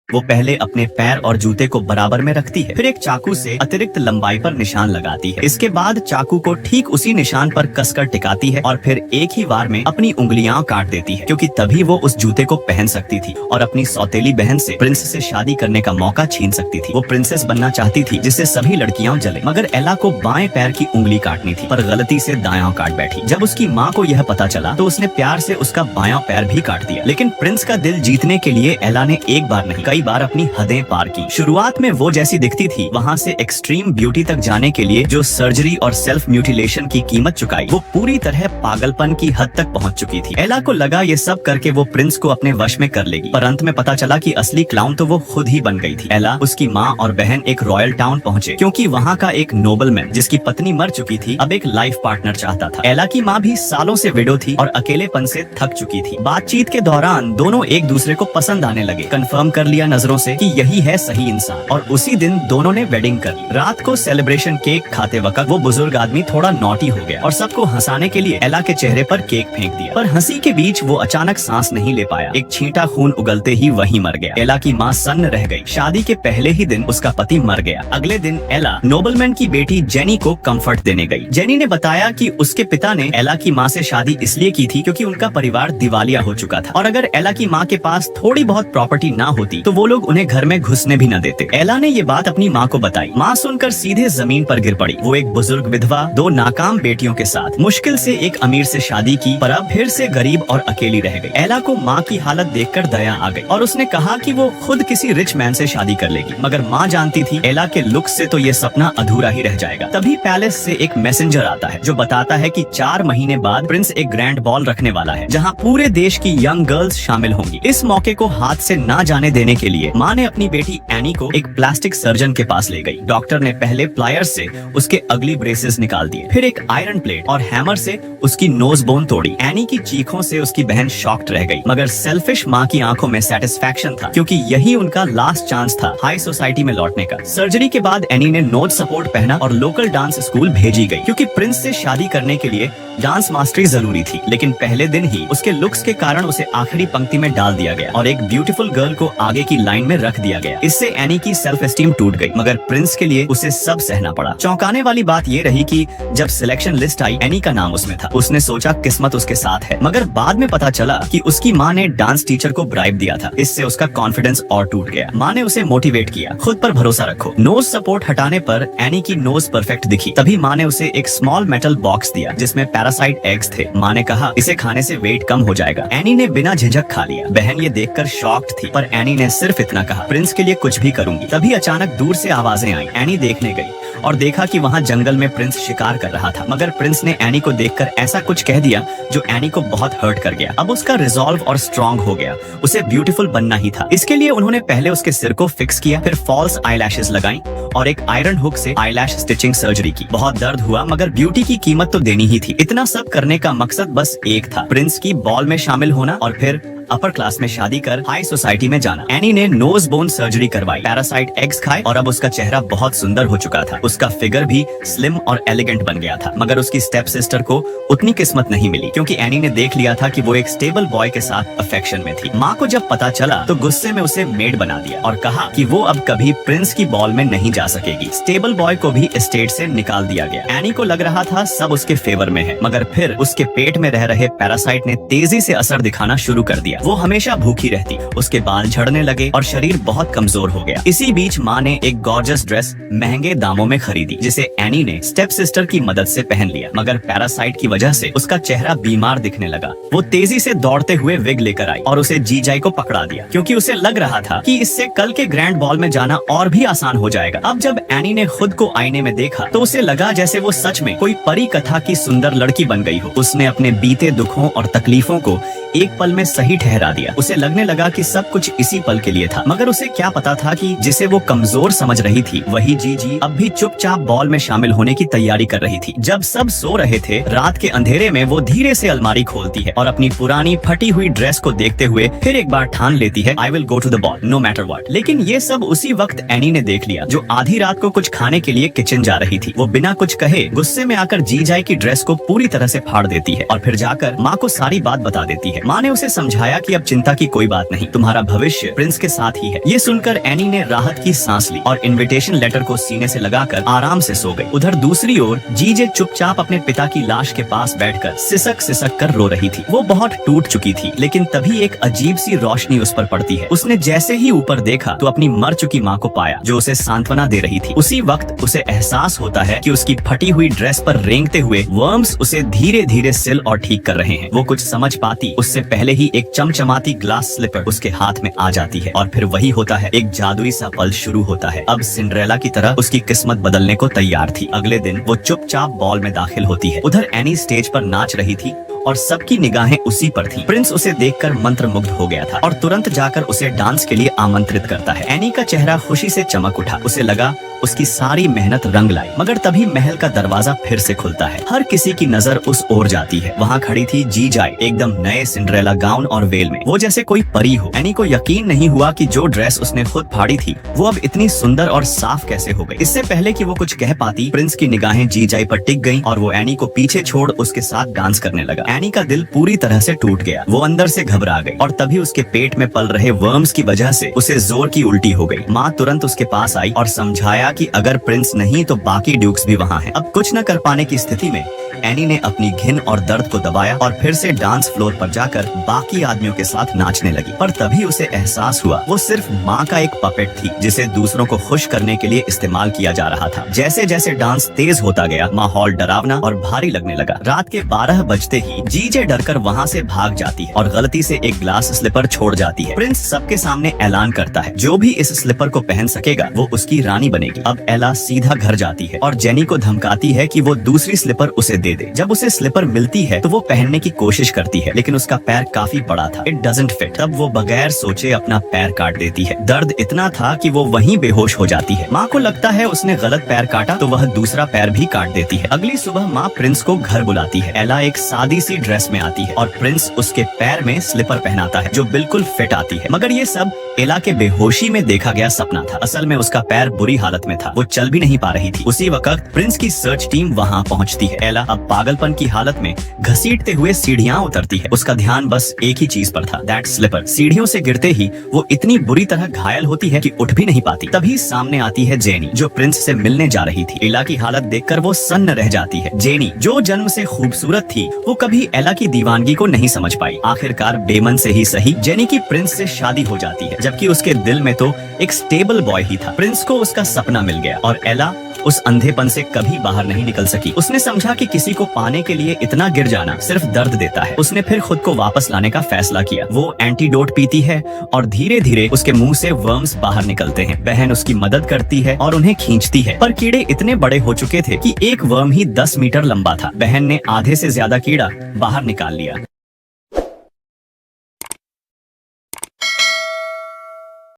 वो पहले अपने पैर और जूते को बराबर में रखती है, फिर एक चाकू से अतिरिक्त लंबाई पर निशान लगाती है। इसके बाद चाकू को ठीक उसी निशान पर कसकर टिकाती है और फिर एक ही बार में अपनी उंगलियां काट देती है, क्योंकि तभी वो उस जूते को पहन सकती थी और अपनी सौतेली बहन से प्रिंस से शादी करने का मौका छीन सकती थी। वो प्रिंसेस बनना चाहती थी जिससे सभी लड़कियां जले, मगर एला को बाएं पैर की उंगली काटनी थी, पर गलती से दायां काट बैठी। जब उसकी माँ को यह पता चला तो उसने प्यार से उसका बायां पैर भी काट दिया, लेकिन प्रिंस का दिल जीतने के लिए एला ने एक बार नहीं कई बार अपनी हदें पार की। शुरुआत में वो जैसी दिखती थी, वहाँ से एक्सट्रीम ब्यूटी तक जाने के लिए जो सर्जरी और सेल्फ म्यूटिलेशन की कीमत चुकाई, वो पूरी तरह पागलपन की हद तक पहुँच चुकी थी। एला को लगा ये सब करके वो प्रिंस को अपने वश में कर लेगी, पर अंत में पता चला कि असली क्लाउन तो वो खुद ही बन गई थी। एला, उसकी माँ और बहन एक रॉयल टाउन पहुँचे, क्योंकि वहाँ का एक नोबलमैन जिसकी पत्नी मर चुकी थी अब एक लाइफ पार्टनर चाहता था। एला की माँ भी सालों से विडो थी और अकेलेपन से थक चुकी थी। बातचीत के दौरान दोनों एक दूसरे को पसंद आने लगे। कंफर्म कर लिया नजरों से कि यही है सही इंसान, और उसी दिन दोनों ने वेडिंग कर ली। रात को सेलिब्रेशन केक खाते वक्त वो बुजुर्ग आदमी थोड़ा नॉटी हो गया और सबको हंसाने के लिए एला के चेहरे पर केक फेंक दिया, पर हंसी के बीच वो अचानक सांस नहीं ले पाया। एक छींटा खून उगलते ही वहीं मर गया। एला की माँ सन्न रह गई। शादी के पहले ही दिन उसका पति मर गया। अगले दिन एला नोबलमैन की बेटी जेनी को कंफर्ट देने गई। जेनी ने बताया कि उसके पिता ने एला की माँ से शादी इसलिए की थी क्योंकि उनका परिवार दिवालिया हो चुका था, और अगर एला की माँ के पास थोड़ी बहुत प्रॉपर्टी ना होती तो वो लोग उन्हें घर में घुसने भी न देते। एला ने ये बात अपनी माँ को बताई। माँ सुनकर सीधे जमीन पर गिर पड़ी। वो एक बुजुर्ग विधवा, दो नाकाम बेटियों के साथ मुश्किल से एक अमीर से शादी की, पर अब फिर से गरीब और अकेली रह गई। एला को माँ की हालत देखकर दया आ गई और उसने कहा कि वो खुद किसी रिच मैन से शादी कर लेगी, मगर माँ जानती थी एला के लुक से तो ये सपना अधूरा ही रह जाएगा। तभी पैलेस से एक मैसेंजर आता है जो बताता है कि 4 महीने बाद प्रिंस एक ग्रैंड बॉल रखने वाला है, जहाँ पूरे देश की यंग गर्ल्स शामिल होंगी। इस मौके को हाथ से ना जाने देने के लिए माँ ने अपनी बेटी एनी को एक प्लास्टिक सर्जन के पास ले गई। डॉक्टर ने पहले प्लायर्स से उसके अगली ब्रेसेस निकाल दिए, फिर एक आयरन प्लेट और हैमर से उसकी नोज बोन तोड़ी। एनी की चीखों से उसकी बहन शॉक्ड रह गई, मगर सेल्फिश माँ की आंखों में सेटिस्फैक्शन था, क्योंकि यही उनका लास्ट चांस था हाई सोसाइटी में लौटने का। सर्जरी के बाद एनी ने नोज सपोर्ट पहना और लोकल डांस स्कूल भेजी गई, क्योंकि प्रिंस से शादी करने के लिए डांस मास्टरी जरूरी थी। लेकिन पहले दिन ही उसके लुक्स के कारण उसे आखिरी पंक्ति में डाल दिया गया और एक ब्यूटीफुल गर्ल को आगे की लाइन में रख दिया गया। इससे एनी की सेल्फ एस्टीम टूट गई, मगर प्रिंस के लिए उसे सब सहना पड़ा। चौंकाने वाली बात ये रही कि जब सिलेक्शन लिस्ट आई, एनी का नाम उसमें था। उसने सोचा किस्मत उसके साथ है, मगर बाद में पता चला कि उसकी माँ ने डांस टीचर को ब्राइब दिया था। इससे उसका कॉन्फिडेंस और टूट गया। माँ ने उसे मोटिवेट किया, खुद पर भरोसा रखो। नोज सपोर्ट हटाने पर एनी की नोज परफेक्ट दिखी। तभी माँ ने उसे एक स्मॉल मेटल बॉक्स दिया जिसमें पैरासाइट एग्स थे। माँ ने कहा इसे खाने से वेट कम हो जाएगा। एनी ने बिना झिझक खा लिया। बहन ये देखकर शॉक्ड थी, पर एनी ने सिर्फ इतना कहा, प्रिंस के लिए कुछ भी करूंगी। तभी अचानक दूर से आवाजें आई। एनी देखने गई और देखा कि वहाँ जंगल में प्रिंस शिकार कर रहा था, मगर प्रिंस ने एनी को देखकर ऐसा कुछ कह दिया जो एनी को बहुत हर्ट कर गया। अब उसका रिजॉल्व और स्ट्रॉन्ग हो गया। उसे ब्यूटीफुल बनना ही था। इसके लिए उन्होंने पहले उसके सिर को फिक्स किया, फिर फॉल्स आईलैशेस लगाई और एक आयरन हुक से आईलैश स्टिचिंग सर्जरी की। बहुत दर्द हुआ, मगर ब्यूटी की कीमत तो देनी ही थी। इतना सब करने का मकसद बस एक था, प्रिंस की बॉल में शामिल होना और फिर अपर क्लास में शादी कर हाई सोसाइटी में जाना। एनी ने नोज बोन सर्जरी करवाई, पैरासाइट एग्स खाए और अब उसका चेहरा बहुत सुंदर हो चुका था। उसका फिगर भी स्लिम और एलिगेंट बन गया था, मगर उसकी स्टेप सिस्टर को उतनी किस्मत नहीं मिली, क्योंकि एनी ने देख लिया था कि वो एक स्टेबल बॉय के साथ अफेक्शन में थी। माँ को जब पता चला तो गुस्से में उसे मेड बना दिया और कहा कि वो अब कभी प्रिंस की बॉल में नहीं जा सकेगी। स्टेबल बॉय को भी एस्टेट से निकाल दिया गया। एनी को लग रहा था सब उसके फेवर में है, मगर फिर उसके पेट में रह रहे पैरासाइट ने तेजी से असर दिखाना शुरू कर दिया। वो हमेशा भूखी रहती, उसके बाल झड़ने लगे और शरीर बहुत कमजोर हो गया। इसी बीच माँ ने एक गॉर्जियस ड्रेस महंगे दामों में खरीदी, जिसे एनी ने स्टेप सिस्टर की मदद से पहन लिया, मगर पैरासाइट की वजह से उसका चेहरा बीमार दिखने लगा। वो तेजी से दौड़ते हुए विग लेकर आई और उसे जीजाई को पकड़ा दिया, क्योंकि उसे लग रहा था कि इससे कल के ग्रैंड बॉल में जाना और भी आसान हो जाएगा। अब जब एनी ने खुद को आईने में देखा तो उसे लगा जैसे वो सच में कोई परी कथा की सुंदर लड़की बन गई हो। उसने अपने बीते दुखों और तकलीफों को एक पल में सही ठहरा दिया। उसे लगने लगा कि सब कुछ इसी पल के लिए था, मगर उसे क्या पता था कि जिसे वो कमजोर समझ रही थी वही जीजी अब भी चुपचाप बॉल में शामिल होने की तैयारी कर रही थी। जब सब सो रहे थे, रात के अंधेरे में वो धीरे से अलमारी खोलती है और अपनी पुरानी फटी हुई ड्रेस को देखते हुए फिर एक बार ठान लेती है, I will go to the ball no matter what. लेकिन ये सब उसी वक्त एनी ने देख लिया, जो आधी रात को कुछ खाने के लिए किचन जा रही थी। वो बिना कुछ कहे गुस्से में आकर जीजाई की ड्रेस को पूरी तरह से फाड़ देती है और फिर जाकर माँ को सारी बात बता देती है। माँ ने उसे समझाया समझाया कि अब चिंता की कोई बात नहीं, तुम्हारा भविष्य प्रिंस के साथ ही है। ये सुनकर एनी ने राहत की सांस ली और इनविटेशन लेटर को सीने से लगाकर आराम से सो गई। उधर दूसरी ओर जीजे चुपचाप अपने पिता की लाश के पास बैठकर सिसक सिसक कर रो रही थी। वो बहुत टूट चुकी थी, लेकिन तभी एक अजीब सी रोशनी उस पर पड़ती है। उसने जैसे ही ऊपर देखा तो अपनी मर चुकी माँ को पाया, जो उसे सांत्वना दे रही थी। उसी वक्त उसे एहसास होता है कि उसकी फटी हुई ड्रेस पर रेंगते हुए वर्म्स उसे धीरे धीरे सिल और ठीक कर रहे हैं। वो कुछ समझ पाती उससे पहले ही एक चमचमाती ग्लास स्लिपर उसके हाथ में आ जाती है और फिर वही होता है, एक जादुई सा पल शुरू होता है। अब सिंड्रेला की तरह उसकी किस्मत बदलने को तैयार थी। अगले दिन वो चुपचाप बॉल में दाखिल होती है। उधर एनी स्टेज पर नाच रही थी और सबकी निगाहें उसी पर थी। प्रिंस उसे देखकर मंत्रमुग्ध हो गया था और तुरंत जाकर उसे डांस के लिए आमंत्रित करता है। एनी का चेहरा खुशी से चमक उठा। उसे लगा उसकी सारी मेहनत रंग लाई। मगर तभी महल का दरवाजा फिर से खुलता है। हर किसी की नजर उस ओर जाती है। वहाँ खड़ी थी जीजाई, एकदम नए सिंड्रेला गाउन और वेल में। वो जैसे कोई परी हो। एनी को यकीन नहीं हुआ कि जो ड्रेस उसने खुद फाड़ी थी वो अब इतनी सुंदर और साफ कैसे हो गई। इससे पहले कि वो कुछ कह पाती, प्रिंस की निगाहें जीजाई पर टिक गईं और वो एनी को पीछे छोड़ उसके साथ डांस करने लगा। एनी का दिल पूरी तरह से टूट गया। वो अंदर से घबरा गई और तभी उसके पेट में पल रहे वर्म्स की वजह से उसे जोर की उल्टी हो गई। माँ तुरंत उसके पास आई और समझाया कि अगर प्रिंस नहीं तो बाकी ड्यूक्स भी वहाँ हैं। अब कुछ न कर पाने की स्थिति में एनी ने अपनी घिन और दर्द को दबाया और फिर से डांस फ्लोर पर जाकर बाकी आदमियों के साथ नाचने लगी। पर तभी उसे एहसास हुआ वो सिर्फ माँ का एक पपेट थी, जिसे दूसरों को खुश करने के लिए इस्तेमाल किया जा रहा था। जैसे जैसे डांस तेज होता गया, माहौल डरावना और भारी लगने लगा। रात के 12 बजते ही जीजे डरकर वहाँ से भाग जाती है और गलती से एक ग्लास स्लीपर छोड़ जाती है। प्रिंस सबके सामने ऐलान करता है, जो भी इस स्लीपर को पहन सकेगा वो उसकी रानी बनेगी। अब एला सीधा घर जाती है और जेनी को धमकाती है कि वो दूसरी स्लीपर उसे दे दे। जब उसे स्लीपर मिलती है तो वो पहनने की कोशिश करती है, लेकिन उसका पैर काफी बड़ा था। It doesn't fit. तब वो बगैर सोचे अपना पैर काट देती है। दर्द इतना था कि वो वहीं बेहोश हो जाती है। माँ को लगता है उसने गलत पैर काटा तो वह दूसरा पैर भी काट देती है। अगली सुबह माँ प्रिंस को घर बुलाती है। एला एक सादी सी ड्रेस में आती है और प्रिंस उसके पैर में स्लीपर पहनाता है, जो बिल्कुल फिट आती है। मगर ये सब एला के बेहोशी में देखा गया सपना था। असल में उसका पैर बुरी हालत में था, वो चल भी नहीं पा रही थी। उसी वक्त प्रिंस की सर्च टीम वहाँ पहुँचती है। एला अब पागलपन की हालत में घसीटते हुए सीढ़ियाँ उतरती है। उसका ध्यान बस एक ही चीज पर था, दैट स्लीपर। सीढ़ियों से गिरते ही वो इतनी बुरी तरह घायल होती है कि उठ भी नहीं पाती। तभी सामने आती है जेनी, जो प्रिंस से मिलने जा रही थी। एला की हालत देखकर वो सन्न रह जाती है। जेनी, जो जन्म से खूबसूरत थी, वो कभी एला की दीवानगी को नहीं समझ पाई। आखिरकार बेमन से ही सही, जेनी की प्रिंस से शादी हो जाती है, जबकि उसके दिल में तो एक स्टेबल बॉय ही था। प्रिंस को उसका सपना मिल गया और एला उस अंधेपन से कभी बाहर नहीं निकल सकी। उसने समझा कि किसी को पाने के लिए इतना गिर जाना सिर्फ दर्द देता है। उसने फिर खुद को वापस लाने का फैसला किया। वो एंटीडोट पीती है और धीरे धीरे उसके मुंह से वर्म्स बाहर निकलते हैं। बहन उसकी मदद करती है और उन्हें खींचती है, पर कीड़े इतने बड़े हो चुके थे कि एक वर्म ही 10 मीटर लंबा था। बहन ने आधे से ज्यादा कीड़ा बाहर निकाल लिया।